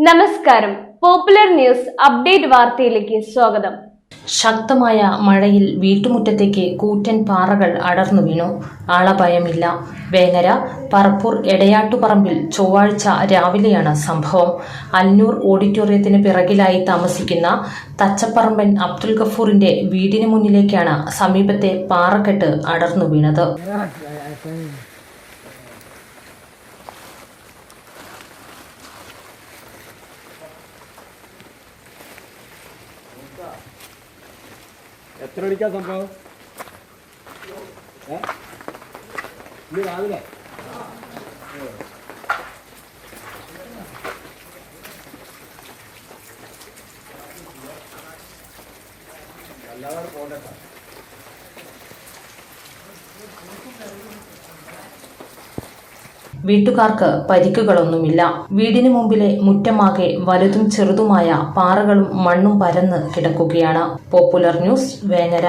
നമസ്കാരം. Popular news update വാർത്തയിലേക്ക് സ്വാഗതം. ശക്തമായ മഴയിൽ വീട്ടുമുറ്റത്തേക്ക് കൂറ്റൻ പാറകൾ അടർന്നു വീണു. ആളപായമില്ല. വേങ്ങര പറപ്പൂർ എടയാട്ടുപറമ്പിൽ ചൊവ്വാഴ്ച രാവിലെയാണ് സംഭവം. അന്നൂർ ഓഡിറ്റോറിയത്തിന് പിറകിലായി താമസിക്കുന്ന തച്ചപ്പറമ്പൻ അബ്ദുൽ ഗഫൂറിന്റെ വീടിന് മുന്നിലേക്കാണ് സമീപത്തെ പാറക്കെട്ട് അടർന്നു വീണത്. എത്ര മണിക്കാ സംഭവം? ഇന്ന് രാവിലെ അല്ലാതെ പോകണ്ട. വീട്ടുകാർക്ക് പരിക്കുകളൊന്നുമില്ല. വീടിന് മുമ്പിലെ മുറ്റമാകെ വലുതും ചെറുതുമായ പാറകളും മണ്ണും പരന്ന് കിടക്കുകയാണ്. Popular news, Vengara.